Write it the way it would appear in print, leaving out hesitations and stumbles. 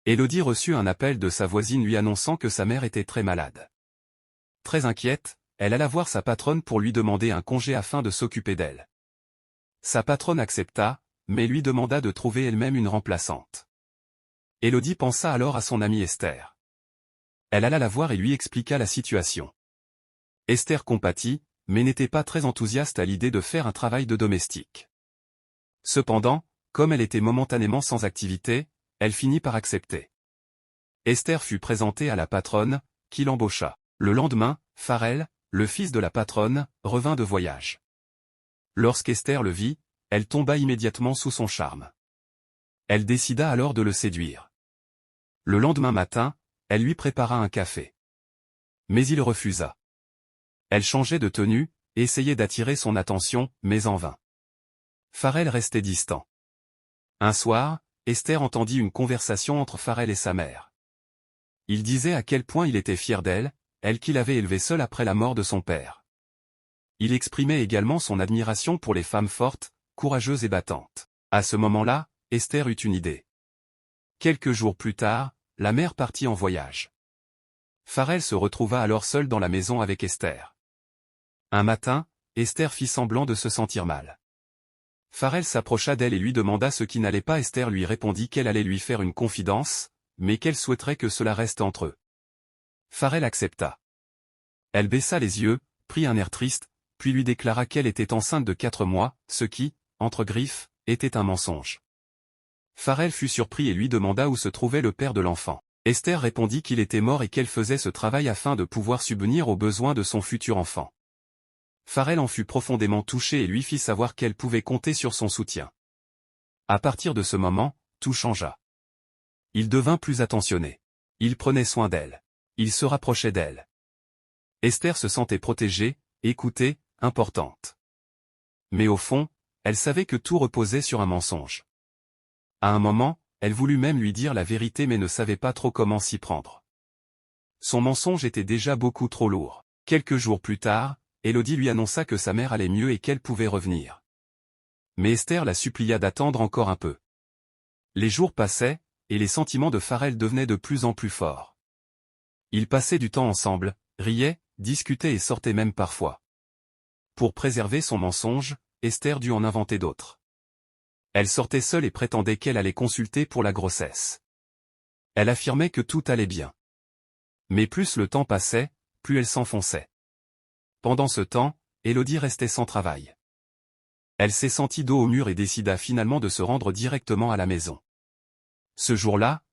Élodie reçut un appel de sa voisine lui annonçant que sa mère était très malade. Très inquiète, elle alla voir sa patronne pour lui demander un congé afin de s'occuper d'elle. Sa patronne accepta, mais lui demanda de trouver elle-même une remplaçante. Élodie pensa alors à son amie Esther. Elle alla la voir et lui expliqua la situation. Esther compatit, mais n'était pas très enthousiaste à l'idée de faire un travail de domestique. Cependant, comme elle était momentanément sans activité, elle finit par accepter. Esther fut présentée à la patronne, qui l'embaucha. Le lendemain, Farrell, le fils de la patronne, revint de voyage. Lorsqu'Esther le vit, elle tomba immédiatement sous son charme. Elle décida alors de le séduire. Le lendemain matin, elle lui prépara un café. Mais il refusa. Elle changeait de tenue, et essayait d'attirer son attention, mais en vain. Farrell restait distant. Un soir, Esther entendit une conversation entre Farrell et sa mère. Il disait à quel point il était fier d'elle, elle qui l'avait élevée seule après la mort de son père. Il exprimait également son admiration pour les femmes fortes, courageuses et battantes. À ce moment-là, Esther eut une idée. Quelques jours plus tard, la mère partit en voyage. Farrell se retrouva alors seul dans la maison avec Esther. Un matin, Esther fit semblant de se sentir mal. Farrell s'approcha d'elle et lui demanda ce qui n'allait pas. Esther lui répondit qu'elle allait lui faire une confidence, mais qu'elle souhaiterait que cela reste entre eux. Farrell accepta. Elle baissa les yeux, prit un air triste, puis lui déclara qu'elle était enceinte de 4 mois, ce qui, entre griffes, était un mensonge. Farrell fut surpris et lui demanda où se trouvait le père de l'enfant. Esther répondit qu'il était mort et qu'elle faisait ce travail afin de pouvoir subvenir aux besoins de son futur enfant. Farrell en fut profondément touché et lui fit savoir qu'elle pouvait compter sur son soutien. À partir de ce moment, tout changea. Il devint plus attentionné. Il prenait soin d'elle. Il se rapprochait d'elle. Esther se sentait protégée, écoutée, importante. Mais au fond, elle savait que tout reposait sur un mensonge. À un moment, elle voulut même lui dire la vérité mais ne savait pas trop comment s'y prendre. Son mensonge était déjà beaucoup trop lourd. Quelques jours plus tard, Élodie lui annonça que sa mère allait mieux et qu'elle pouvait revenir. Mais Esther la supplia d'attendre encore un peu. Les jours passaient, et les sentiments de Farrell devenaient de plus en plus forts. Ils passaient du temps ensemble, riaient, discutaient et sortaient même parfois. Pour préserver son mensonge, Esther dut en inventer d'autres. Elle sortait seule et prétendait qu'elle allait consulter pour la grossesse. Elle affirmait que tout allait bien. Mais plus le temps passait, plus elle s'enfonçait. Pendant ce temps, Élodie restait sans travail. Elle s'est sentie dos au mur et décida finalement de se rendre directement à la maison. Ce jour-là,